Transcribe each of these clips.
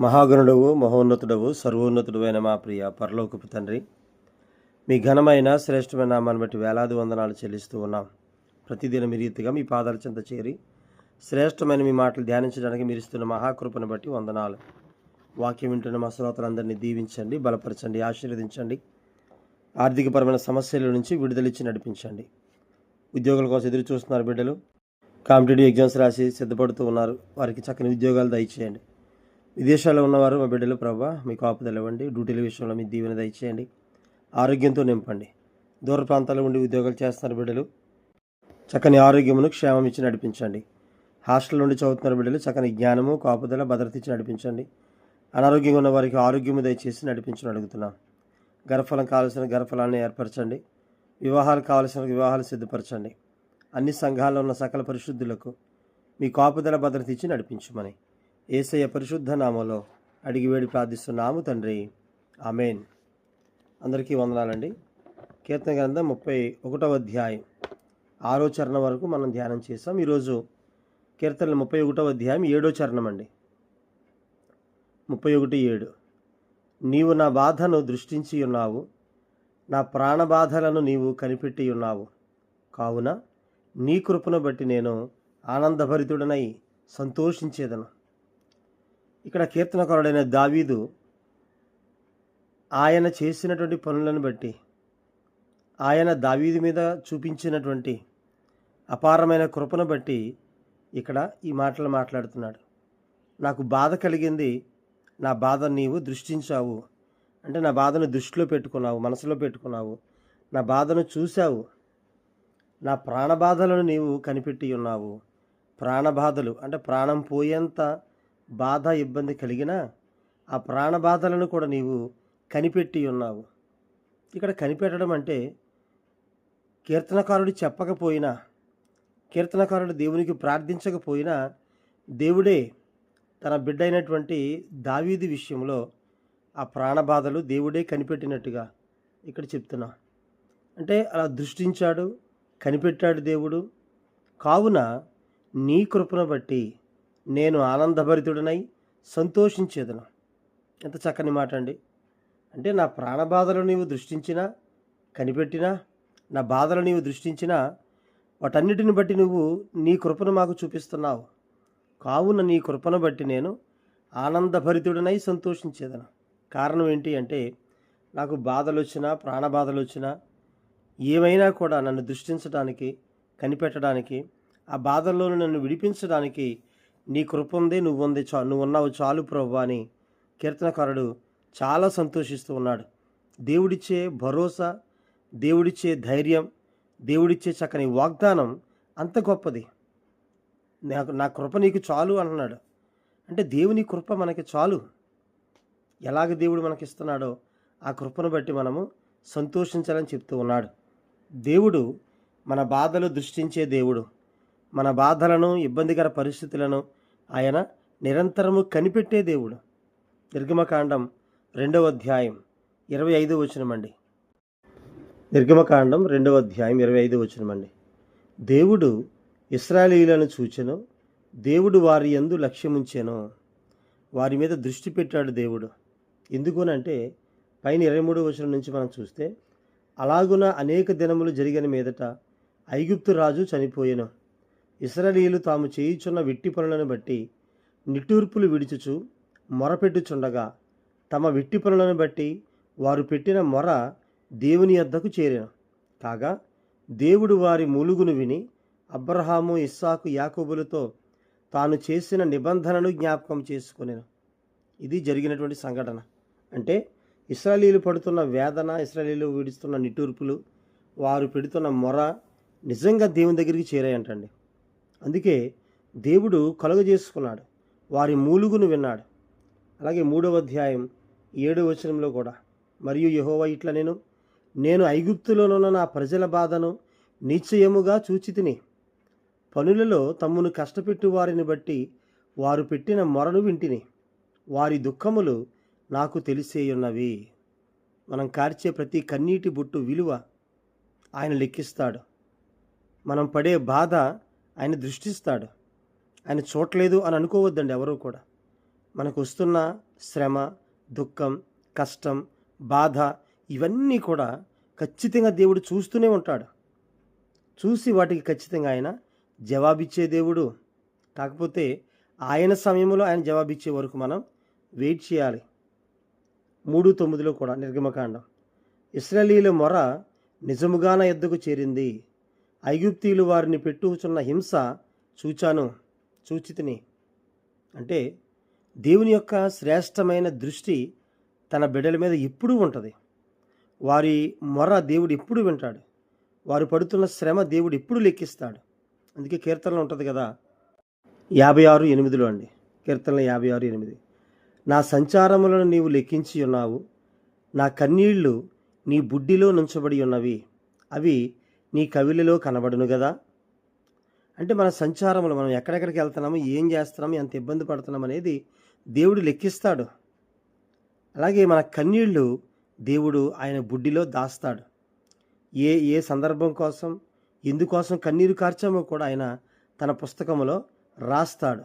మహాగణుడవు మహోన్నతుడవు సర్వోన్నతుడైన మా ప్రియ పరలోకపు తండ్రి, మీ ఘనమైన శ్రేష్టమైన నామాన్ని బట్టి వేలాది వందనాలు చెల్లిస్తూ ఉన్నాం. ప్రతిదిన మీ రీతిగా మీ పాదాల చెంత చేరి శ్రేష్టమైన మీ మాటలు ధ్యానించడానికి మీరు ఇస్తున్న మహాకృపను బట్టి వందనాలు. వాక్యం వింటున్న మా శ్రోతలందరినీ దీవించండి, బలపరచండి, ఆశీర్వదించండి. ఆర్థికపరమైన సమస్యల నుంచి విడుదలిచ్చి నడిపించండి. ఉద్యోగుల కోసం ఎదురు చూస్తున్నారు బిడ్డలు, కాంపిటేటివ్ ఎగ్జామ్స్ రాసి సిద్ధపడుతూ ఉన్నారు. వారికి చక్కని ఉద్యోగాలు దయచేయండి. విదేశాల్లో ఉన్నవారు మా బిడ్డలు ప్రభా మీ కాపుదల ఇవ్వండి. డ్యూటీల విషయంలో మీ దీవెన దయచేయండి. ఆరోగ్యంతో నింపండి. దూర ప్రాంతాల్లో ఉండి ఉద్యోగాలు చేస్తున్నారు బిడ్డలు, చక్కని ఆరోగ్యమును క్షేమం ఇచ్చి నడిపించండి. హాస్టల్ నుండి చదువుతున్న బిడ్డలు చక్కని జ్ఞానము కాపుదల భద్రత ఇచ్చి నడిపించండి. అనారోగ్యంగా ఉన్న వారికి ఆరోగ్యము దయచేసి నడిపించని అడుగుతున్నాం. గర్భఫలం కావాల్సిన గర్భఫలాన్ని ఏర్పరచండి. వివాహాలు కావాల్సిన వివాహాలు సిద్ధపరచండి. అన్ని సంఘాల్లో ఉన్న సకల పరిశుద్ధులకు మీ కాపుదల భద్రత ఇచ్చి నడిపించమని యేసయ్య పరిశుద్ధ నామంలో అడిగి వేడి ప్రార్థిస్తున్నాము తండ్రి, ఆమెన్. అందరికీ వందనాలండి. కీర్తన గ్రంథం 31వ అధ్యాయం 6వ చరణం వరకు మనం ధ్యానం చేసాం. ఈరోజు కీర్తనలు 31వ అధ్యాయం 7వ చరణం అండి. 31:7. నీవు నా బాధను దృష్టించి ఉన్నావు, నా ప్రాణబాధలను నీవు కనిపెట్టి ఉన్నావు. కావున నీ కృపను బట్టి నేను ఆనందభరితుడనై సంతోషించేదను. ఇక్కడ కీర్తనకారుడైన దావీదు ఆయన చేసినటువంటి పనులను బట్టి, ఆయన దావీదు మీద చూపించినటువంటి అపారమైన కృపను బట్టి ఇక్కడ ఈ మాటలు మాట్లాడుతున్నాడు. నాకు బాధ కలిగింది, నా బాధ నీవు దృష్టించావు అంటే నా బాధను దృష్టిలో పెట్టుకున్నావు, మనసులో పెట్టుకున్నావు, నా బాధను చూశావు. నా ప్రాణబాధలను నీవు కనిపెట్టి ఉన్నావు. ప్రాణబాధలు అంటే ప్రాణం పోయేంత బాధ ఇబ్బంది కలిగినా ఆ ప్రాణబాధలను కూడా నీవు కనిపెట్టి ఉన్నావు. ఇక్కడ కనిపెట్టడం అంటే కీర్తనకారుడు చెప్పకపోయినా, కీర్తనకారుడు దేవునికి ప్రార్థించకపోయినా దేవుడే తన బిడ్డ అయినటువంటి దావీదు విషయంలో ఆ ప్రాణబాధలు దేవుడే కనిపెట్టినట్టుగా ఇక్కడ చెప్తున్నా. అంటే అలా దృష్టించాడు, కనిపెట్టాడు దేవుడు. కావున నీ కృపను బట్టి నేను ఆనందభరితుడనై సంతోషించేదను. ఎంత చక్కని మాట అండి. అంటే నా ప్రాణబాధలు నీవు దృష్టించినా, కనిపెట్టినా, నా బాధలు నీవు దృష్టించినా, వాటన్నిటిని బట్టి నువ్వు నీ కృపను మాకు చూపిస్తున్నావు. కావున నీ కృపను బట్టి నేను ఆనందభరితుడనై సంతోషించేదను. కారణం ఏంటి అంటే నాకు బాధలు వచ్చినా, ప్రాణబాధలు వచ్చినా, ఏమైనా కూడా నన్ను దృష్టించడానికి, కనిపెట్టడానికి, ఆ బాధల్లోనూ నన్ను విడిపించడానికి నీ కృప ఉంది, నువ్వున్నావు చాలు ప్రభువా అని కీర్తనకారుడు చాలా సంతోషిస్తూ ఉన్నాడు. దేవుడిచ్చే భరోసా, దేవుడిచ్చే ధైర్యం, దేవుడిచ్చే చక్కని వాగ్దానం అంత గొప్పది. నా కృప నీకు చాలు అంటున్నాడు. అంటే దేవుని కృప మనకి చాలు. ఎలాగ దేవుడు మనకిస్తున్నాడో ఆ కృపను బట్టి మనము సంతోషించాలని చెప్తూ ఉన్నాడు. దేవుడు మన బాధలు దృష్టించే దేవుడు. మన బాధలను, ఇబ్బందికర పరిస్థితులను ఆయన నిరంతరము కనిపెట్టే దేవుడు. నిర్గమకాండం 2వ అధ్యాయం 25వ వచనం అండి. నిర్గమకాండం 2వ అధ్యాయం 25వ వచనం అండి. దేవుడు ఇశ్రాయేలీయులను చూచెను, దేవుడు వారి యందు లక్ష్యముంచెను. వారి మీద దృష్టి పెట్టాడు దేవుడు. ఎందుకునంటే పైన 23వ వచనం నుంచి మనం చూస్తే, అలాగున అనేక దినములు జరిగిన మీదట ఐగుప్తు రాజు చనిపోయెను. ఇశ్రాయేలీయులు తాము చేయుచున్న వెట్టి పనులను బట్టి నిట్టూర్పులు విడుచుచు మొరపెట్టుచుండగా, తమ వెట్టి పనులను బట్టి వారు పెట్టిన మొర దేవుని యొద్దకు చేరెను. కాగా దేవుడు వారి మూలుగును విని అబ్రహాము, ఇస్సాకు, యాకోబులతో తాను చేసిన నిబంధనను జ్ఞాపకం చేసుకొనెను. ఇది జరిగినటువంటి సంఘటన. అంటే ఇశ్రాయేలీయులు పడుతున్న వేదన, ఇశ్రాయేలీయులు విడుస్తున్న నిట్టూర్పులు, వారు పెడుతున్న మొర నిజంగా దేవుని దగ్గరికి చేరాయంటండి. అందుకే దేవుడు కలుగజేసుకున్నాడు, వారి మూలుగును విన్నాడు. అలాగే 3వ అధ్యాయం 7వ వచనంలో కూడా, మరియు యెహోవా ఇట్లా నేను ఐగుప్తులోనున్న నా ప్రజల బాధను నిశ్చయముగా చూచితిని. పనులలో తమ్మును కష్టపెట్టు వారిని బట్టి వారు పెట్టిన మొరను వింటిని. వారి దుఃఖములు నాకు తెలిసేయున్నవి. మనం కార్చే ప్రతి కన్నీటి బొట్టు విలువ ఆయన లెక్కిస్తాడు. మనం పడే బాధ ఆయన దృష్టిస్తాడు. ఆయన చూడలేదు అని అనుకోవద్దండి ఎవరూ కూడా. మనకు వస్తున్న శ్రమ, దుఃఖం, కష్టం, బాధ ఇవన్నీ కూడా ఖచ్చితంగా దేవుడు చూస్తూనే ఉంటాడు. చూసి వాటికి ఖచ్చితంగా ఆయన జవాబిచ్చే దేవుడు. కాకపోతే ఆయన సమయంలో ఆయన జవాబిచ్చే వరకు మనం వెయిట్ చేయాలి. 3:9 కూడా నిర్గమకాండం, ఇశ్రాయేలీయుల మొర నిజముగా నా యొద్దకు చేరింది, ఐగుప్తీయులు వారిని పెట్టుచున్న హింస చూచితిని. అంటే దేవుని యొక్క శ్రేష్టమైన దృష్టి తన బిడ్డల మీద ఎప్పుడూ ఉంటుంది. వారి మొర దేవుడు ఎప్పుడు వింటాడు. వారు పడుతున్న శ్రమ దేవుడు ఎప్పుడు లెక్కిస్తాడు. అందుకే కీర్తనలో ఉంటుంది కదా, 56:8 అండి. కీర్తనలు 56:8, నా సంచారములను నీవు లెక్కించి ఉన్నావు, నా కన్నీళ్లు నీ బుడ్డిలో నుంచబడి ఉన్నవి, అవి నీ కవిలలో కనబడును కదా. అంటే మన సంచారములు, మనం ఎక్కడెక్కడికి వెళ్తున్నాము, ఏం చేస్తున్నాము, ఎంత ఇబ్బంది పడుతున్నాం అనేది దేవుడు లెక్కిస్తాడు. అలాగే మన కన్నీళ్లు దేవుడు ఆయన బుడ్డిలో దాస్తాడు. ఏ సందర్భం కోసం, ఎందుకోసం కన్నీరు కార్చామో కూడా ఆయన తన పుస్తకంలో రాస్తాడు,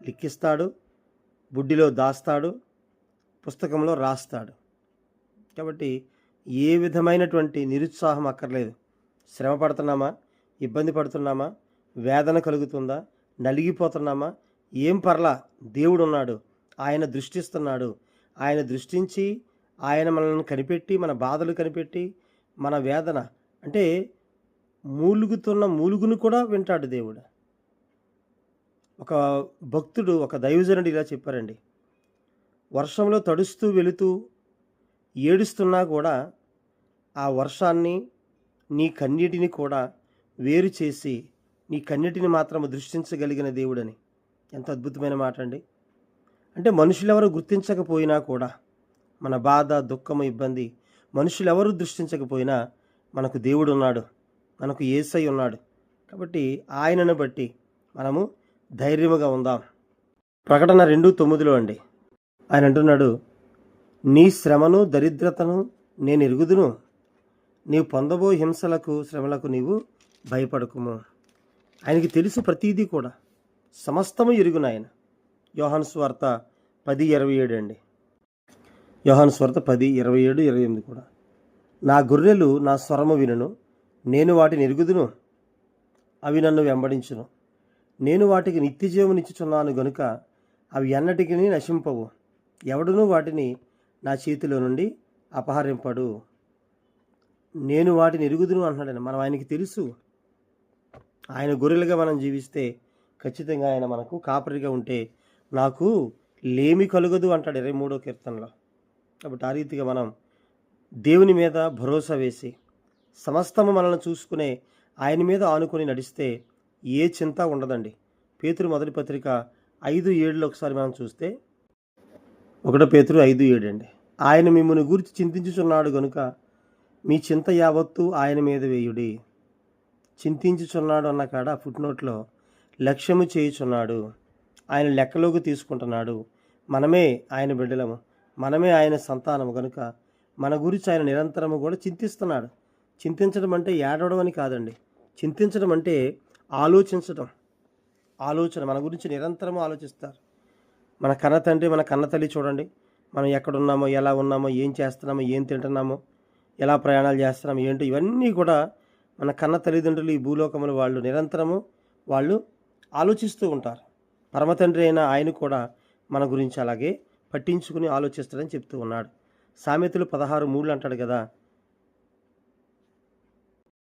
లిఖిస్తాడు, బుడ్డిలో దాస్తాడు, పుస్తకంలో రాస్తాడు. కాబట్టి ఏ విధమైనటువంటి నిరుత్సాహం అక్కర్లేదు. శ్రమ పడుతున్నామా, ఇబ్బంది పడుతున్నామా, వేదన కలుగుతుందా, నలిగిపోతున్నామా, ఏం పర్లా, దేవుడు ఉన్నాడు, ఆయన దృష్టిస్తున్నాడు. ఆయన దృష్టించి ఆయన మనల్ని కనిపెట్టి, మన బాధలు కనిపెట్టి, మన వేదన అంటే మూలుగుతున్న మూలుగును కూడా వింటాడు దేవుడు. ఒక భక్తుడు, ఒక దైవజనుడు ఇలా చెప్పారండి, వర్షంలో తడుస్తూ వెళుతూ ఏడుస్తున్నా కూడా ఆ వర్షాన్ని, నీ కన్నీటిని కూడా వేరు చేసి నీ కన్నీటిని మాత్రం దృష్టించగలిగిన దేవుడని. ఎంత అద్భుతమైన మాట అండి. అంటే మనుషులెవరు గుర్తించకపోయినా కూడా మన బాధ, దుఃఖము, ఇబ్బంది మనుషులెవరు దృష్టించకపోయినా మనకు దేవుడు ఉన్నాడు, మనకు యేసయ్య ఉన్నాడు. కాబట్టి ఆయనను బట్టి మనము ధైర్యముగా ఉందాం. ప్రకటన 2:9 అండి, ఆయన అంటున్నాడు, నీ శ్రమను దరిద్రతను నేను ఎరుగుదును, నీవు పొందబో హింసలకు శ్రమలకు నీవు భయపడకుము. ఆయనకి తెలుసు ప్రతీదీ కూడా, సమస్తము ఎరుగును ఆయన. యోహాను సువార్త 10:27 అండి, యోహాను సువార్త 10:27-28 కూడా, నా గొర్రెలు నా స్వరము వినును, నేను వాటిని ఎరుగుదును, అవి నన్ను వెంబడించును, నేను వాటికి నిత్యజీవమునిచ్చుచున్నాను గనుక అవి ఎన్నటికీ నశింపవు, ఎవడునూ వాటిని నా చేతిలో నుండి అపహరింపడు. నేను వాటిని ఎరుగుదును అంటున్నాడు. మనం ఆయనకి తెలుసు. ఆయన గొర్రెలుగా మనం జీవిస్తే ఖచ్చితంగా ఆయన మనకు కాపరిగా ఉంటే నాకు లేమి కలుగదు అంటాడు 23వ కీర్తనలో. కాబట్టి ఆ రీతిగా మనం దేవుని మీద భరోసా వేసి సమస్తము మనల్ని చూసుకునే ఆయన మీద ఆనుకొని నడిస్తే ఏ చింత ఉండదండి. పేతురు మొదటి పత్రిక 5:7 ఒకసారి మనం చూస్తే, 1 పేతురు 5:7 అండి, ఆయన మిమ్మల్ని గురించి చింతించుచున్నాడు గనుక మీ చింత యావత్తు ఆయన మీద వేయుడి. చింతించుచున్నాడు అన్న కాడ ఫుట్నోట్లో లక్ష్యము చేయుచున్నాడు, ఆయన లెక్కలోకి తీసుకుంటున్నాడు. మనమే ఆయన బిడ్డలము, మనమే ఆయన సంతానము కనుక మన గురించి ఆయన నిరంతరము కూడా చింతిస్తున్నాడు. చింతించడం అంటే ఏడవడం అని కాదండి. చింతించడం అంటే ఆలోచించడం, ఆలోచన. మన గురించి నిరంతరము ఆలోచిస్తారు. మన కన్న తండ్రి, మన కన్న తల్లి చూడండి, మనం ఎక్కడున్నామో, ఎలా ఉన్నామో, ఏం చేస్తున్నామో, ఏం తింటున్నామో, ఎలా ప్రయాణాలు చేస్తున్నామో ఏంటో ఇవన్నీ కూడా మన కన్న తల్లిదండ్రులు ఈ భూలోకములు వాళ్ళు నిరంతరము వాళ్ళు ఆలోచిస్తూ ఉంటారు. పరమ తండ్రి అయిన ఆయన కూడా మన గురించి అలాగే పట్టించుకుని ఆలోచిస్తాడని చెప్తూ ఉన్నాడు. సామెతలు 16:3 అంటాడు కదా,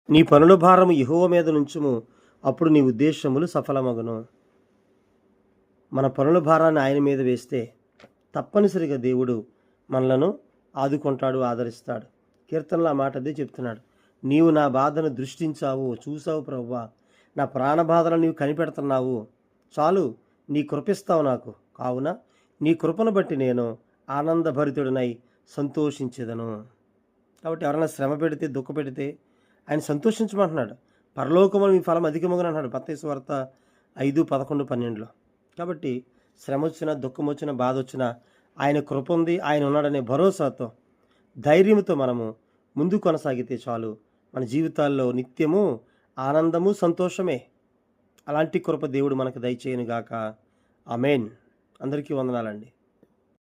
నీ పనుల భారము యెహోవా మీద నుంచుము, అప్పుడు నీ ఉద్దేశములు సఫలమగును. మన పనుల భారాన్ని ఆయన మీద వేస్తే తప్పనిసరిగా దేవుడు మనలను ఆదుకుంటాడు, ఆదరిస్తాడు. కీర్తనలో ఆ మాట అదే చెప్తున్నాడు, నీవు నా బాధను దృష్టించావు, చూసావు ప్రభువా, నా ప్రాణ బాధలను నీవు కనిపెడుతున్నావు, చాలు నీ కృపిస్తావు నాకు, కావున నీ కృపను బట్టి నేను ఆనందభరితుడినై సంతోషించేదను. కాబట్టి ఎవరైనా శ్రమ పెడితే, దుఃఖ పెడితే ఆయన సంతోషించమంటున్నాడు. పరలోకములో మీ ఫలం అధికముగా అంటున్నాడు మత్తయి సువార్త 5:11-12. కాబట్టి శ్రమ వచ్చినా, దుఃఖం వచ్చినా, బాధ వచ్చినా ఆయన కృప ఉంది, ఆయన ఉన్నాడనే భరోసాతో, ధైర్యంతో మనము ముందు కొనసాగితే చాలు. మన జీవితాల్లో నిత్యము ఆనందము, సంతోషమే. అలాంటి కృప దేవుడు మనకు దయచేయనుగాక. ఆమేన్. అందరికీ వందనాలండి.